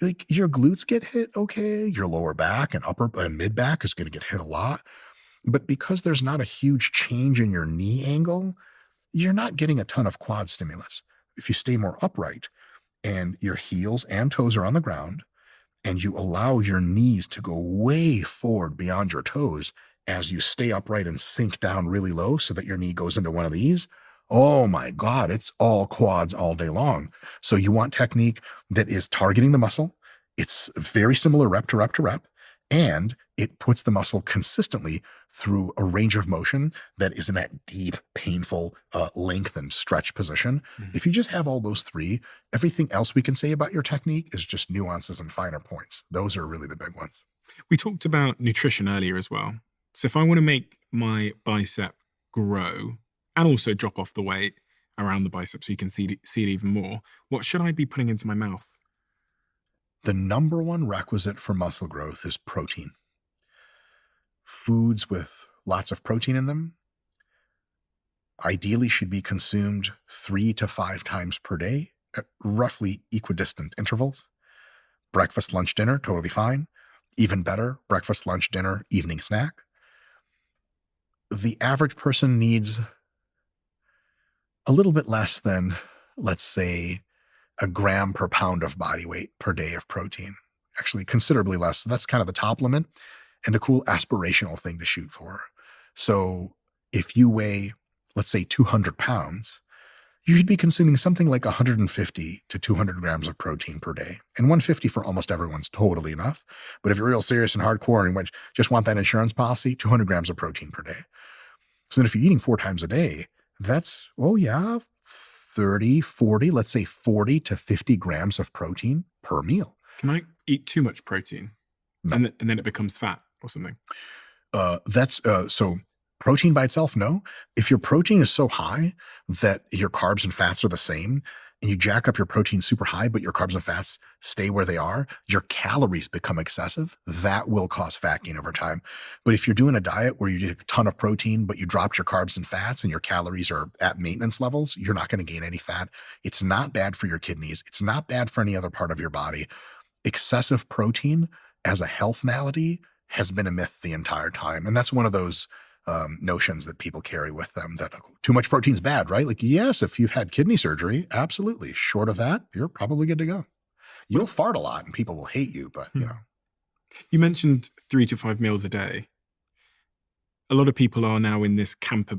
like your glutes get hit okay, your lower back and upper and mid back is going to get hit a lot. But because there's not a huge change in your knee angle, you're not getting a ton of quad stimulus. If you stay more upright and your heels and toes are on the ground, and you allow your knees to go way forward beyond your toes as you stay upright and sink down really low so that your knee goes into one of these. Oh my God, it's all quads all day long. So you want technique that is targeting the muscle. It's very similar rep to rep to rep, and it puts the muscle consistently through a range of motion that is in that deep, painful, lengthened stretch position. Mhm. If you just have all those three, everything else we can say about your technique is just nuances and finer points. Those are really the big ones. We talked about nutrition earlier as well. So if I want to make my bicep grow and also drop off the weight around the bicep so you can see it even more, what should I be putting into my mouth? The number one requisite for muscle growth is protein. Foods with lots of protein in them ideally should be consumed 3 to 5 times per day at roughly equidistant intervals. Breakfast, lunch, dinner, totally fine. Even better, breakfast, lunch, dinner, evening snack. The average person needs a little bit less than, let's say, a gram per pound of body weight per day of protein. Actually, considerably less. So that's kind of the top limit and a cool aspirational thing to shoot for. So if you weigh, let's say, 200 pounds, you should be consuming something like 150 to 200 grams of protein per day. And 150 for almost everyone's totally enough. But if you're real serious and hardcore and just want that insurance policy, 200 grams of protein per day. So then if you're eating 4 times a day, that's, 30, 40, let's say 40 to 50 grams of protein per meal. Can I eat too much protein? No. And then it becomes fat or something? So protein by itself, no. If your protein is so high that your carbs and fats are the same, and you jack up your protein super high, but your carbs and fats stay where they are, your calories become excessive. That will cause fat gain over time. But if you're doing a diet where you get a ton of protein, but you dropped your carbs and fats and your calories are at maintenance levels, you're not going to gain any fat. It's not bad for your kidneys. It's not bad for any other part of your body. Excessive protein as a health malady has been a myth the entire time. And that's one of those notions that people carry with them that too much protein is bad, right? Like, yes, if you've had kidney surgery, absolutely. Short of that, you're probably good to go. You'll fart a lot and people will hate you, but you know. You mentioned 3 to 5 meals a day. A lot of people are now in this camp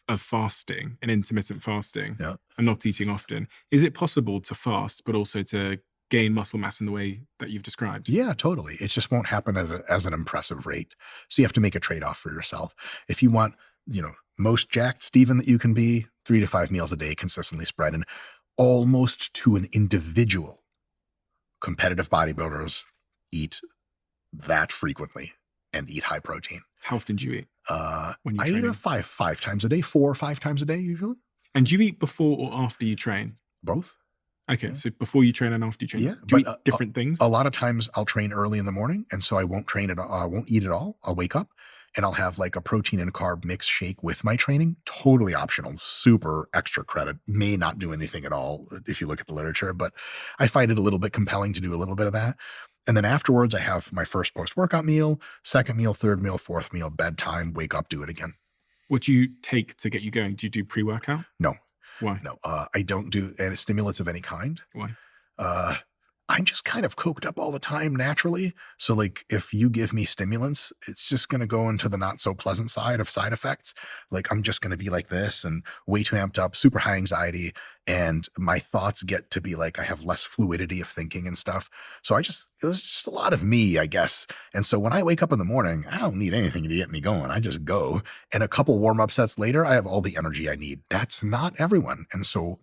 of fasting and intermittent fasting and not eating often. Is it possible to fast, but also to gain muscle mass in the way that you've described? Yeah, totally. It just won't happen as an impressive rate. So you have to make a trade-off for yourself. If you want, most jacked Steven that you can be, 3 to 5 meals a day consistently spread, and almost to an individual. Competitive bodybuilders eat that frequently and eat high protein. How often do you eat? When I you eat five times a day, 4 or 5 times a day usually. And do you eat before or after you train? Both. Okay, Yeah. So before you train and after you train. Yeah, Do you but eat different things? A lot of times I'll train early in the morning, and so I won't train at all. I won't eat at all. I'll wake up and I'll have like a protein and carb mix shake with my training. Totally optional, super extra credit. May not do anything at all if you look at the literature, but I find it a little bit compelling to do a little bit of that. And then afterwards, I have my first post-workout meal, second meal, third meal, fourth meal, bedtime, wake up, do it again. What do you take to get you going? Do you do pre-workout? No. Why? No, I don't do any stimulants of any kind. Why? I'm just kind of coked up all the time naturally. So like if you give me stimulants, it's just going to go into the not so pleasant side of side effects. Like I'm just going to be like this and way too amped up, super high anxiety. And my thoughts get to be like, I have less fluidity of thinking and stuff. So it's just a lot of me, I guess. And so when I wake up in the morning, I don't need anything to get me going. I just go. And a couple warm-up sets later, I have all the energy I need. That's not everyone. And so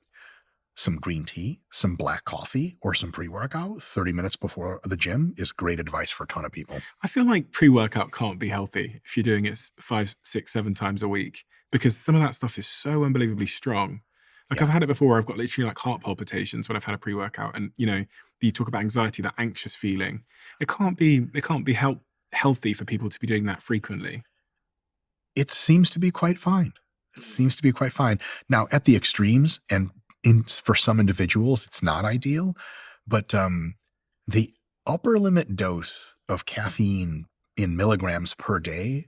some green tea, some black coffee, or some pre-workout 30 minutes before the gym is great advice for a ton of people. I feel like pre-workout can't be healthy if you're doing it 5, 6, 7 times a week, because some of that stuff is so unbelievably strong. Like I've had it before. I've got literally like heart palpitations when I've had a pre-workout, and you talk about anxiety, that anxious feeling. It can't be healthy for people to be doing that frequently. It seems to be quite fine. Now at the extremes, and for some individuals, it's not ideal, but the upper limit dose of caffeine in milligrams per day,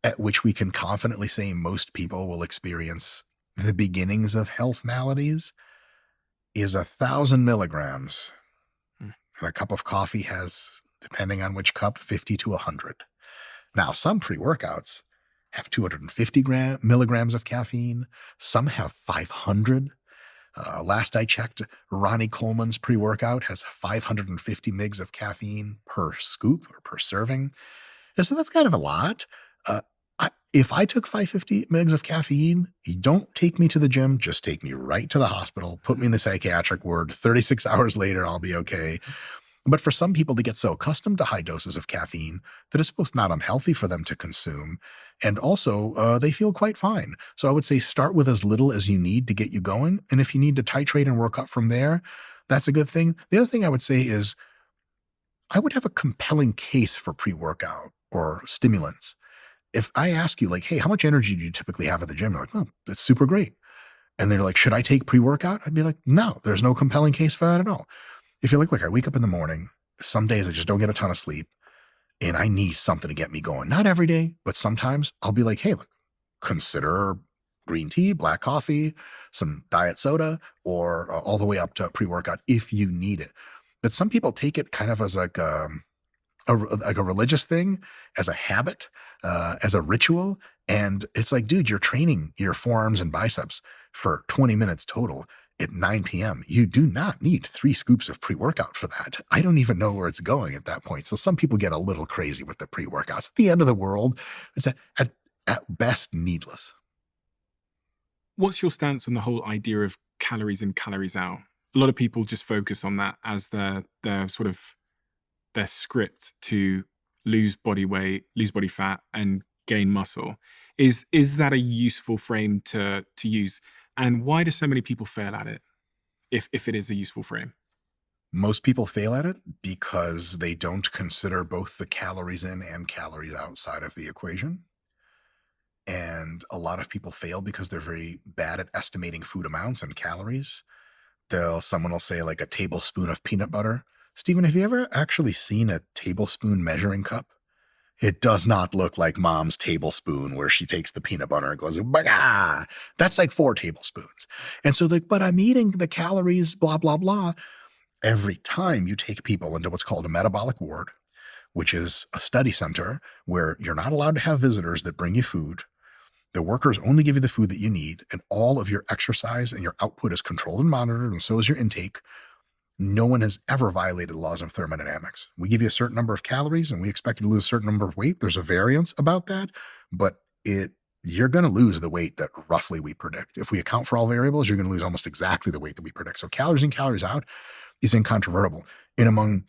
at which we can confidently say most people will experience the beginnings of health maladies, is 1,000 milligrams. Mm. And a cup of coffee has, depending on which cup, 50 to 100. Now, some pre-workouts have 250 milligrams of caffeine. Some have 500. Last I checked, Ronnie Coleman's pre-workout has 550 mgs of caffeine per scoop or per serving. And so that's kind of a lot. If I took 550 mgs of caffeine, you don't take me to the gym, just take me right to the hospital, put me in the psychiatric ward. 36 hours later, I'll be okay. But for some people to get so accustomed to high doses of caffeine that it's both not unhealthy for them to consume, and also they feel quite fine. So I would say start with as little as you need to get you going. And if you need to titrate and work up from there, that's a good thing. The other thing I would say is I would have a compelling case for pre-workout or stimulants. If I ask you, like, hey, how much energy do you typically have at the gym? You're like, oh, it's super great. And they're like, should I take pre-workout? I'd be like, no, there's no compelling case for that at all. If you're like, I wake up in the morning, some days I just don't get a ton of sleep, and I need something to get me going. Not every day, but sometimes I'll be like, hey, look, consider green tea, black coffee, some diet soda, or all the way up to pre-workout if you need it. But some people take it kind of as like a religious thing, as a habit, as a ritual. And it's like, dude, you're training your forearms and biceps for 20 minutes total at 9 p.m. You do not need 3 scoops of pre-workout for that. I don't even know where it's going at that point. So some people get a little crazy with the pre-workouts. At the end of the world, it's at best needless. What's your stance on the whole idea of calories in, calories out? A lot of people just focus on that as their sort of their script to lose body weight, lose body fat, and gain muscle. Is that a useful frame to use? And why do so many people fail at it, if it is a useful frame? Most people fail at it because they don't consider both the calories in and calories outside of the equation. And a lot of people fail because they're very bad at estimating food amounts and calories. Someone will say like a tablespoon of peanut butter. Stephen, have you ever actually seen a tablespoon measuring cup? It does not look like mom's tablespoon where she takes the peanut butter and goes, bah! That's like 4 tablespoons. And so like, but I'm eating the calories, blah, blah, blah. Every time you take people into what's called a metabolic ward, which is a study center where you're not allowed to have visitors that bring you food. The workers only give you the food that you need, and all of your exercise and your output is controlled and monitored, and so is your intake. No one has ever violated the laws of thermodynamics. We give you a certain number of calories and we expect you to lose a certain number of weight. There's a variance about that, but you're going to lose the weight that roughly we predict. If we account for all variables, you're going to lose almost exactly the weight that we predict. So calories in, calories out is incontrovertible. And among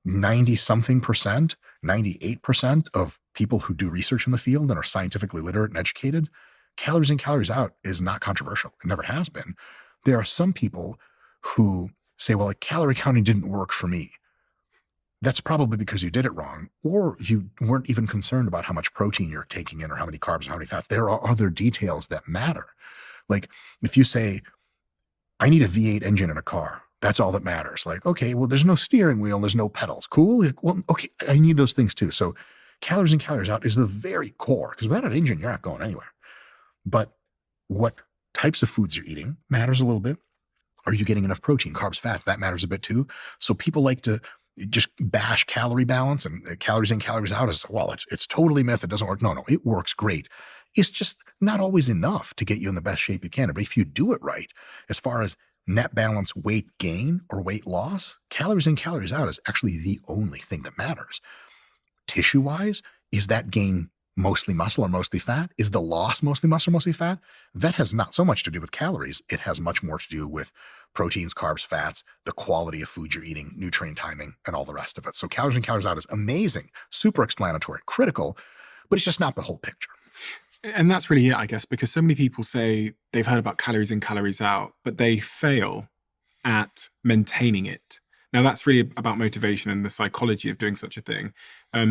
90 something percent, 98% of people who do research in the field and are scientifically literate and educated, calories in, calories out is not controversial. It never has been. There are some people who say, well, like calorie counting didn't work for me. That's probably because you did it wrong, or you weren't even concerned about how much protein you're taking in or how many carbs or how many fats. There are other details that matter. Like if you say, I need a V8 engine in a car, that's all that matters. Like, okay, well, there's no steering wheel, there's no pedals. Cool. Like, well, okay, I need those things too. So calories in, calories out is the very core, because without an engine, you're not going anywhere. But what types of foods you're eating matters a little bit. Are you getting enough protein, carbs, fats? That matters a bit too. So people like to just bash calorie balance and calories in, calories out as, well, it's totally myth. It doesn't work. No, it works great. It's just not always enough to get you in the best shape you can. But if you do it right, as far as net balance weight gain or weight loss, calories in, calories out is actually the only thing that matters. Tissue-wise, is that gain mostly muscle or mostly fat? Is the loss mostly muscle or mostly fat? That has not so much to do with calories. It has much more to do with proteins, carbs, fats, the quality of food you're eating, nutrient timing, and all the rest of it. So calories in, calories out is amazing, super explanatory, critical, but it's just not the whole picture. And that's really it, I guess, because so many people say they've heard about calories in, calories out, but they fail at maintaining it. Now, that's really about motivation and the psychology of doing such a thing.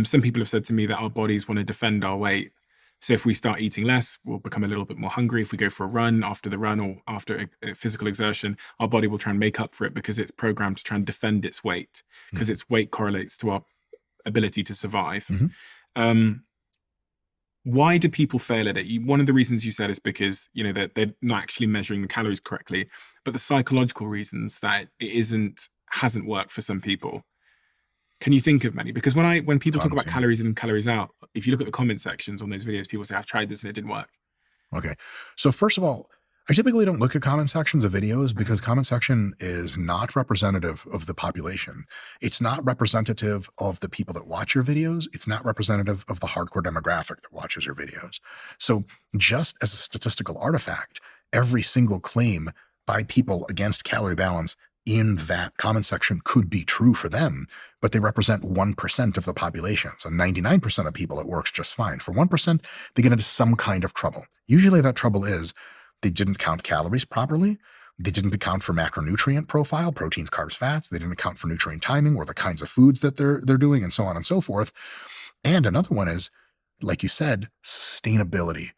Some people have said to me that our bodies want to defend our weight. So if we start eating less, we'll become a little bit more hungry. If we go for a run, after the run or after a physical exertion, our body will try and make up for it because it's programmed to try and defend its weight, because Mhm. its weight correlates to our ability to survive. Mhm. Um, why do people fail at it? One of the reasons you said is because they're not actually measuring the calories correctly, but the psychological reasons that it hasn't worked for some people. Can you think of many? Because when people talk Tons, about yeah. calories in and calories out, if you look at the comment sections on those videos, people say, "I've tried this and it didn't work." Okay. So first of all, I typically don't look at comment sections of videos because Mhm. comment section is not representative of the population. It's not representative of the people that watch your videos. It's not representative of the hardcore demographic that watches your videos. So just as a statistical artifact, every single claim by people against calorie balance in that comment section could be true for them, but they represent 1% of the population. So 99% of people, it works just fine. For 1%, they get into some kind of trouble. Usually that trouble is they didn't count calories properly. They didn't account for macronutrient profile, proteins, carbs, fats. They didn't account for nutrient timing or the kinds of foods that they're doing, and so on and so forth. And another one is, like you said, sustainability.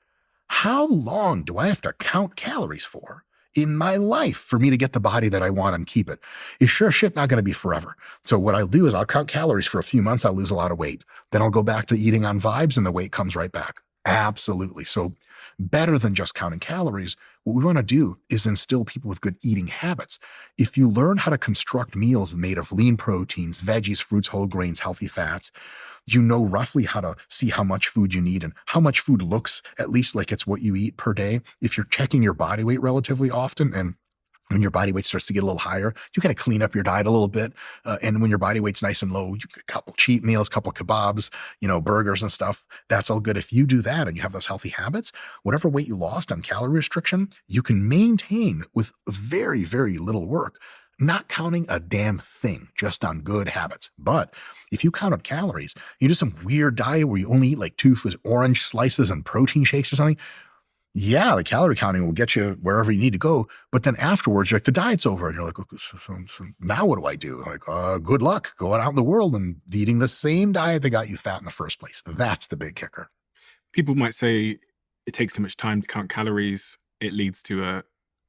How long do I have to count calories for in my life for me to get the body that I want and keep it? Is sure shit not going to be forever. So what I'll do is I'll count calories for a few months. I'll lose a lot of weight. Then I'll go back to eating on vibes and the weight comes right back. Absolutely. So better than just counting calories, what we want to do is instill people with good eating habits. If you learn how to construct meals made of lean proteins, veggies, fruits, whole grains, healthy fats, you know roughly how to see how much food you need and how much food looks at least like it's what you eat per day. If you're checking your body weight relatively often, and when your body weight starts to get a little higher, you kind of clean up your diet a little bit. And when your body weight's nice and low, you get a couple cheat meals, couple kebabs, burgers and stuff. That's all good. If you do that and you have those healthy habits, whatever weight you lost on calorie restriction, you can maintain with very, very little work, not counting a damn thing, just on good habits. But if you counted calories, you do some weird diet where you only eat like two orange slices and protein shakes or something. Yeah, the calorie counting will get you wherever you need to go. But then afterwards, you're like, the diet's over. And you're like, "Okay, so now what do I do?" Like, good luck going out in the world and eating the same diet that got you fat in the first place. That's the big kicker. People might say it takes too much time to count calories. It leads to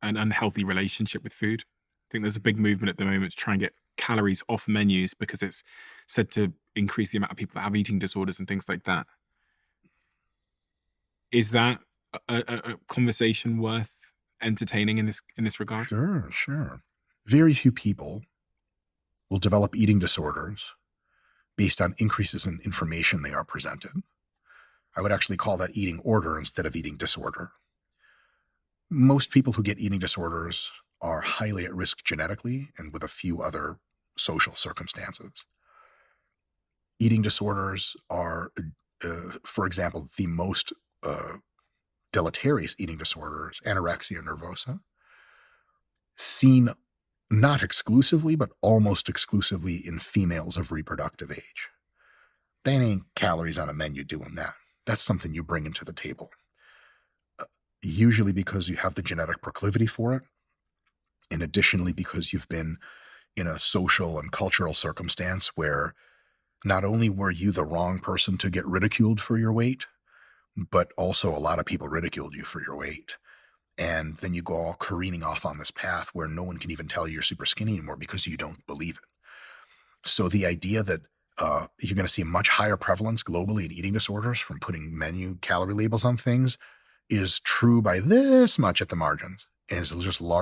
an unhealthy relationship with food. I think there's a big movement at the moment to try and get calories off menus because it's said to increase the amount of people that have eating disorders and things like that. Is that a conversation worth entertaining in this regard? Sure, sure. Very few people will develop eating disorders based on increases in information they are presented. I would actually call that eating order instead of eating disorder. Most people who get eating disorders are highly at risk genetically and with a few other social circumstances. Eating disorders are, for example, the most uh, deleterious eating disorders, anorexia nervosa, seen not exclusively, but almost exclusively in females of reproductive age. They ain't calories on a menu doing that. That's something you bring into the table. Usually because you have the genetic proclivity for it, and additionally because you've been in a social and cultural circumstance where not only were you the wrong person to get ridiculed for your weight, but also a lot of people ridiculed you for your weight. And then you go all careening off on this path where no one can even tell you're super skinny anymore because you don't believe it. So the idea that you're going to see a much higher prevalence globally in eating disorders from putting menu calorie labels on things is true by this much at the margins, and is just large.